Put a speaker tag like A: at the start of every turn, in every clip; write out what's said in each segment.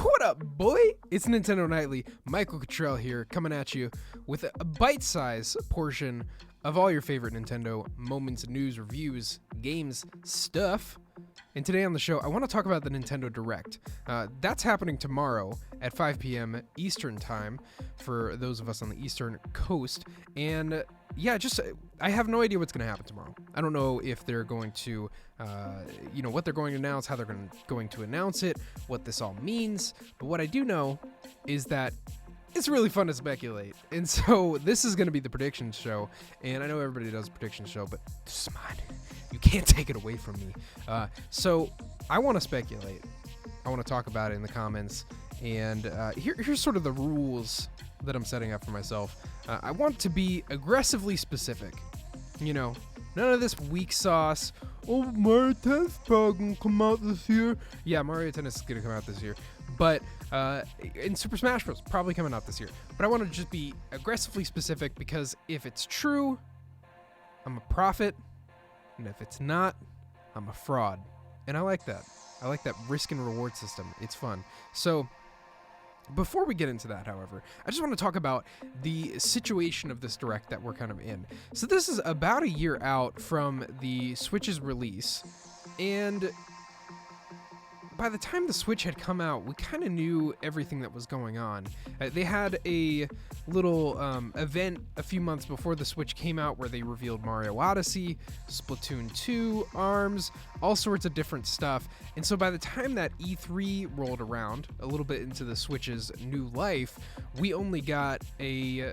A: What up, boy? It's Nintendo Nightly. Michael Cottrell here, coming at you with a bite-sized portion of all your favorite Nintendo moments, news, reviews, games, stuff. And today on the show, I want to talk about the Nintendo Direct. That's happening tomorrow at 5 p.m. Eastern Time for those of us on the Eastern Coast. And I have no idea what's going to happen tomorrow. I don't know if they're going to, what they're going to announce, how they're going to announce it, what this all means. But what I do know is that it's really fun to speculate. And so this is going to be the prediction show. And I know everybody does a prediction show, but this is mine. You can't take it away from me. So I want to speculate. I want to talk about it in the comments. And here's sort of the rules that I'm setting up for myself. I want to be aggressively specific. None of this weak sauce. Oh, Mario Tennis is probably going to come out this year. Yeah, Mario Tennis is going to come out this year. But in Super Smash Bros. Probably coming out this year. But I want to just be aggressively specific because if it's true, I'm a prophet. And if it's not, I'm a fraud. And I like that. I like that risk and reward system. It's fun. So before we get into that, however, I just want to talk about the situation of this Direct that we're kind of in. So this is about a year out from the Switch's release. And by the time the Switch had come out, we kind of knew everything that was going on. They had a little event a few months before the Switch came out where they revealed Mario Odyssey, Splatoon 2, ARMS, all sorts of different stuff. And so by the time that E3 rolled around, a little bit into the Switch's new life, we only got a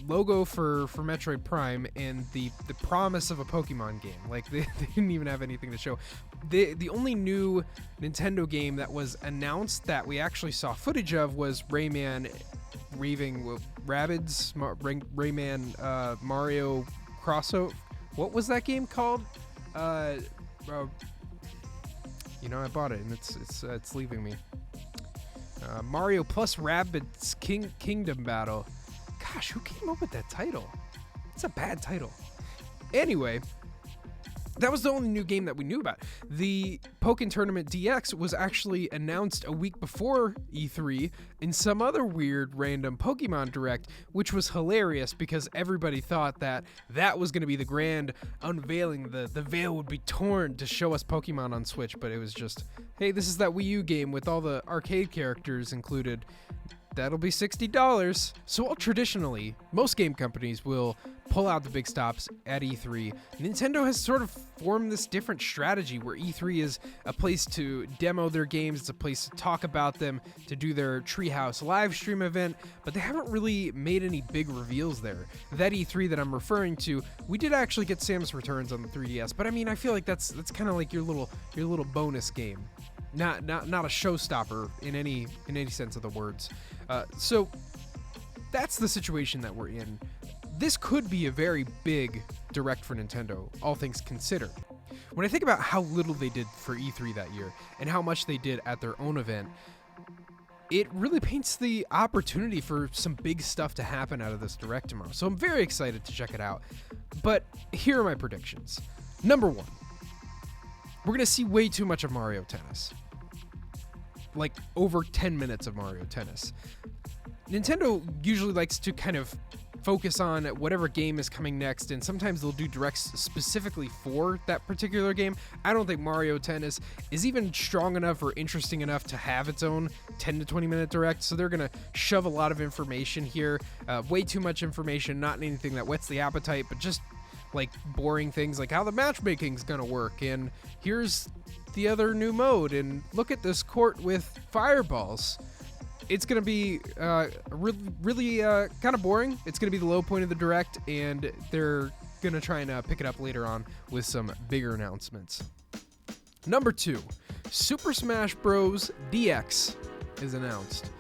A: logo for Metroid Prime and the promise of a Pokemon game. Like they didn't even have anything to show. The only new Nintendo game that was announced that we actually saw footage of was Rayman Raving Rabbids, Rayman Mario crossover. What was that game called? I bought it and it's leaving me. Mario plus Rabbids Kingdom Battle. Gosh, who came up with that title? It's a bad title. Anyway, that was the only new game that we knew about. The Pokken Tournament DX was actually announced a week before E3 in some other weird random Pokemon Direct, which was hilarious because everybody thought that was going to be the grand unveiling. The veil would be torn to show us Pokemon on Switch, but it was just, hey, this is that Wii U game with all the arcade characters included. That'll be $60. So while traditionally, most game companies will pull out the big stops at E3, Nintendo has sort of formed this different strategy where E3 is a place to demo their games, it's a place to talk about them, to do their Treehouse live stream event, but they haven't really made any big reveals there. That E3 that I'm referring to, we did actually get Samus Returns on the 3DS, but I mean, I feel like that's kind of like your little bonus game. Not a showstopper in any sense of the words. So that's the situation that we're in. This could be a very big Direct for Nintendo, all things considered. When I think about how little they did for E3 that year and how much they did at their own event, it really paints the opportunity for some big stuff to happen out of this Direct tomorrow. So I'm very excited to check it out. But here are my predictions. Number one, we're going to see way too much of Mario Tennis. Like over 10 minutes of Mario Tennis. Nintendo usually likes to kind of focus on whatever game is coming next, and sometimes they'll do directs specifically for that particular game. I don't think Mario Tennis is even strong enough or interesting enough to have its own 10 to 20 minute direct, so they're going to shove a lot of information here. Way too much information, not anything that whets the appetite, but just like boring things like how the matchmaking's going to work, and here's the other new mode, and look at this court with fireballs. It's going to be really kind of boring. It's going to be the low point of the Direct, and they're going to try and pick it up later on with some bigger announcements. Number two, Super Smash Bros. DX is announced.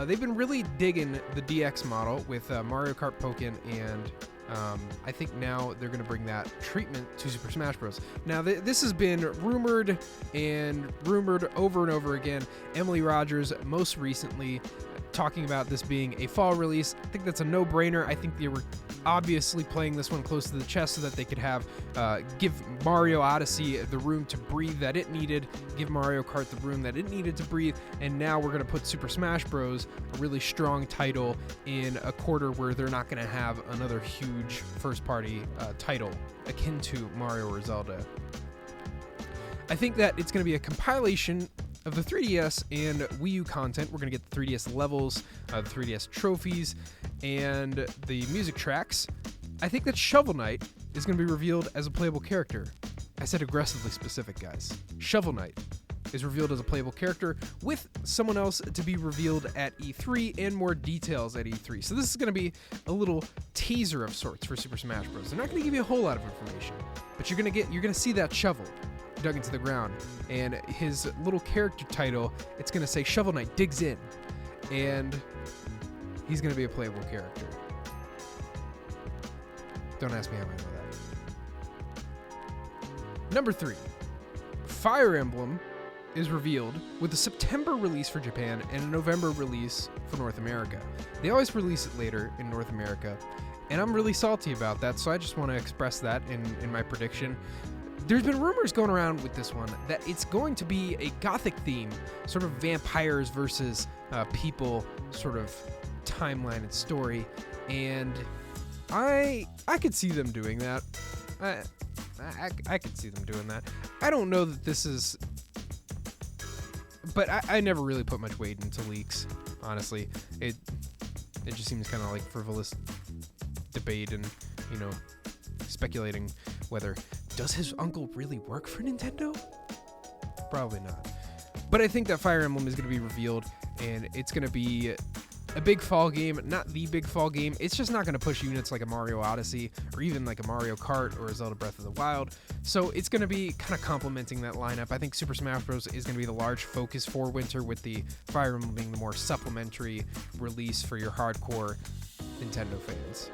A: They've been really digging the DX model with Mario Kart Pokken and I think now they're going to bring that treatment to Super Smash Bros. Now, this has been rumored over and over again. Emily Rogers, most recently, talking about this being a fall release. I think that's a no-brainer. I think they were obviously playing this one close to the chest so that they could have give Mario Odyssey the room to breathe that it needed, give Mario Kart the room that it needed to breathe, and now we're going to put Super Smash Bros., a really strong title, in a quarter where they're not going to have another huge first-party title akin to Mario or Zelda. I think that it's going to be a compilation of the 3DS and Wii U content. We're going to get the 3DS levels, the 3DS trophies, and the music tracks. I think that Shovel Knight is going to be revealed as a playable character. I said aggressively specific, guys. Shovel Knight is revealed as a playable character with someone else to be revealed at E3 and more details at E3. So this is going to be a little teaser of sorts for Super Smash Bros. They're not going to give you a whole lot of information, but you're going to see that shovel dug into the ground, and his little character title, it's going to say Shovel Knight digs in, and he's going to be a playable character. Don't ask me how I know that. Number 3, Fire Emblem is revealed with a September release for Japan and a November release for North America. They always release it later in North America, and I'm really salty about that, so I just want to express that in my prediction. There's been rumors going around with this one that it's going to be a gothic theme, sort of vampires versus people sort of timeline and story, and I could see them doing that. I could see them doing that. I don't know that this is, but I never really put much weight into leaks, honestly. It just seems kind of like frivolous debate and, speculating whether, does his uncle really work for Nintendo? Probably not. But I think that Fire Emblem is going to be revealed, and it's going to be a big fall game, not the big fall game. It's just not going to push units like a Mario Odyssey or even like a Mario Kart or a Zelda Breath of the Wild. So it's going to be kind of complementing that lineup. I think Super Smash Bros. Is going to be the large focus for winter, with the Fire Emblem being the more supplementary release for your hardcore Nintendo fans.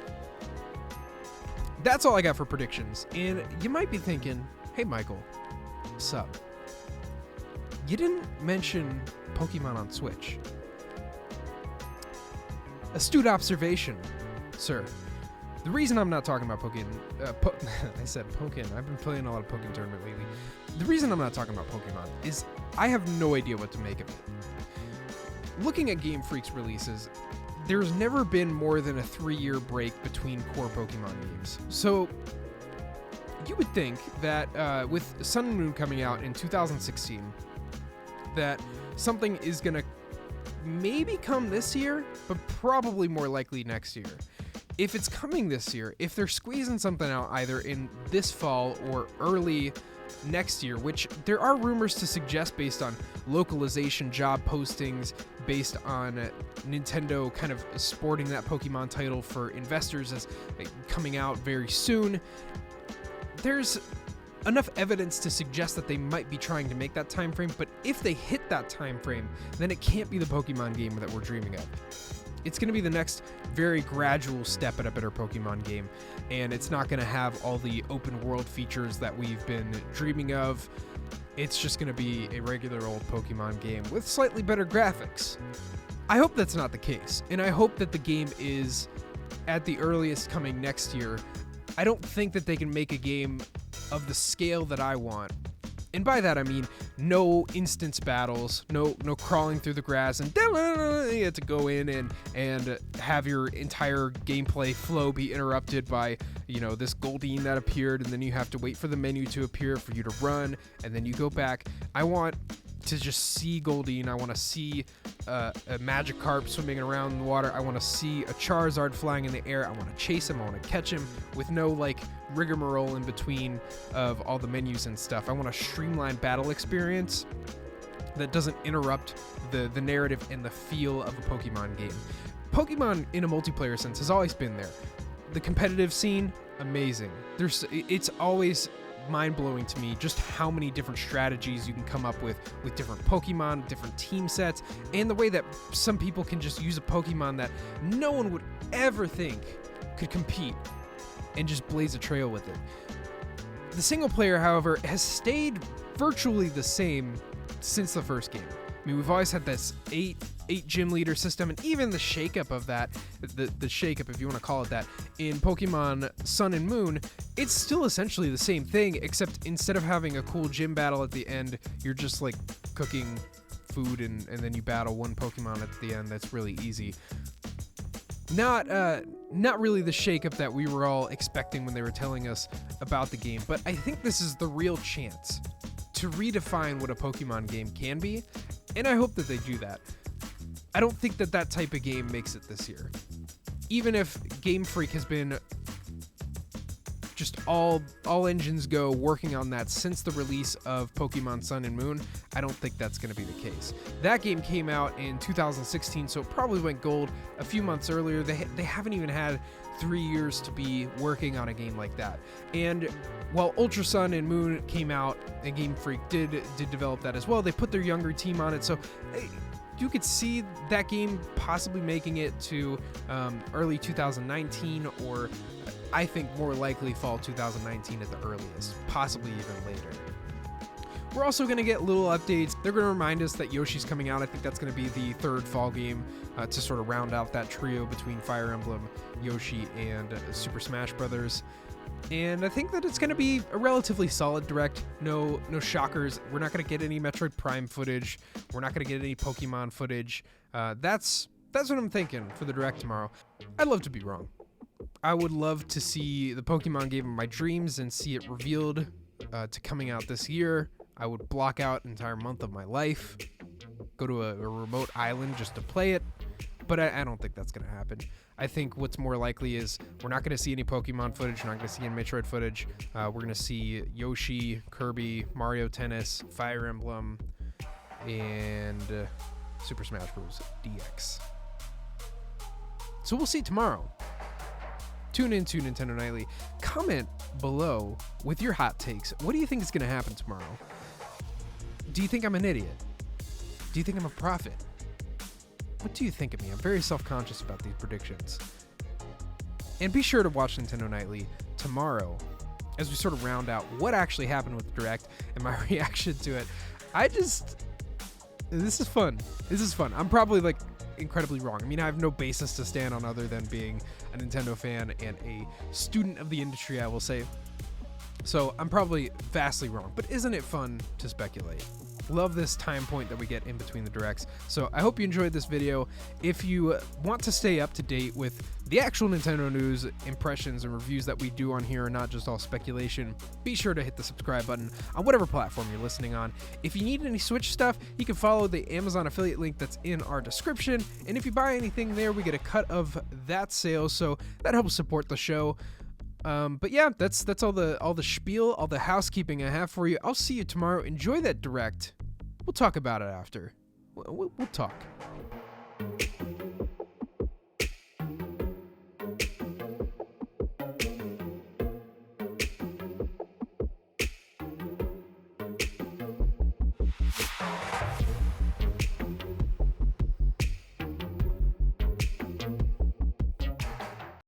A: That's all I got for predictions. And you might be thinking, hey, Michael, what's up? You didn't mention Pokemon on Switch. Astute observation, sir. The reason I'm not talking about I said Pokken. I've been playing a lot of Pokken Tournament lately. The reason I'm not talking about Pokemon is I have no idea what to make of it. Looking at Game Freak's releases, there's never been more than a 3-year break between core Pokemon games. So you would think that with Sun and Moon coming out in 2016, that something is going to maybe come this year, but probably more likely next year. If it's coming this year, if they're squeezing something out either in this fall or early next year, which there are rumors to suggest based on localization job postings, based on Nintendo kind of sporting that Pokemon title for investors as coming out very soon, there's enough evidence to suggest that they might be trying to make that time frame. But if they hit that time frame, then it can't be the Pokemon game that we're dreaming of. It's going to be the next very gradual step at a better Pokemon game, and it's not going to have all the open world features that we've been dreaming of. It's just going to be a regular old Pokemon game with slightly better graphics. I hope that's not the case, and I hope that the game is at the earliest coming next year. I don't think that they can make a game of the scale that I want. And by that I mean no instance battles, no crawling through the grass and you have to go in and have your entire gameplay flow be interrupted by, this Goldeen that appeared, and then you have to wait for the menu to appear for you to run, and then you go back. I want to just see Goldeen. I want to see a Magikarp swimming around in the water. I want to see a Charizard flying in the air. I want to chase him. I want to catch him with no rigmarole in between of all the menus and stuff. I want a streamlined battle experience that doesn't interrupt the narrative and the feel of a Pokemon game. Pokemon in a multiplayer sense has always been there. The competitive scene, amazing. It's always mind-blowing to me just how many different strategies you can come up with different Pokemon, different team sets, and the way that some people can just use a Pokemon that no one would ever think could compete and just blaze a trail with it. The single player, however, has stayed virtually the same since the first game. I mean, we've always had this eight gym leader system, and even the shakeup of that, the shakeup, if you want to call it that, in Pokemon Sun and Moon, it's still essentially the same thing, except instead of having a cool gym battle at the end, you're just like cooking food and then you battle one Pokemon at the end. That's really easy. Not really the shakeup that we were all expecting when they were telling us about the game, but I think this is the real chance to redefine what a Pokemon game can be, and I hope that they do that. I don't think that type of game makes it this year. Even if Game Freak has been just all engines go working on that since the release of Pokemon Sun and Moon, I don't think that's going to be the case. That game came out in 2016, so it probably went gold a few months earlier. They haven't even had 3 years to be working on a game like that. And while Ultra Sun and Moon came out, and Game Freak did develop that as well, they put their younger team on it, so you could see that game possibly making it to early 2019, or I think more likely fall 2019 at the earliest, possibly even later. We're also going to get little updates. They're going to remind us that Yoshi's coming out. I think that's going to be the third fall game to sort of round out that trio between Fire Emblem, Yoshi, and Super Smash Bros. And I think that it's going to be a relatively solid direct. No shockers. We're not going to get any Metroid Prime footage. We're not going to get any Pokemon footage. That's what I'm thinking for the direct tomorrow. I'd love to be wrong. I would love to see the Pokemon game of my dreams and see it revealed to coming out this year. I would block out an entire month of my life, go to a remote island just to play it, but I don't think that's going to happen. I think what's more likely is we're not going to see any Pokemon footage, we're not going to see any Metroid footage. We're going to see Yoshi, Kirby, Mario Tennis, Fire Emblem, and Super Smash Bros. DX. So we'll see tomorrow. Tune in to Nintendo Nightly. Comment below with your hot takes. What do you think is going to happen tomorrow? Do you think I'm an idiot? Do you think I'm a prophet? What do you think of me? I'm very self-conscious about these predictions. And be sure to watch Nintendo Nightly tomorrow as we sort of round out what actually happened with the Direct and my reaction to it. This is fun. This is fun. I'm probably like incredibly wrong. I mean, I have no basis to stand on other than being a Nintendo fan and a student of the industry, I will say. So I'm probably vastly wrong, but isn't it fun to speculate? Love this time point that we get in between the directs. So I hope you enjoyed this video. If you want to stay up to date with the actual Nintendo news, impressions, and reviews that we do on here, and not just all speculation, be sure to hit the subscribe button on whatever platform you're listening on. If you need any Switch stuff, you can follow the Amazon affiliate link that's in our description. And if you buy anything there, we get a cut of that sale, so that helps support the show. But yeah, that's all the spiel, all the housekeeping I have for you. I'll see you tomorrow. Enjoy that direct. We'll talk about it after. We'll talk.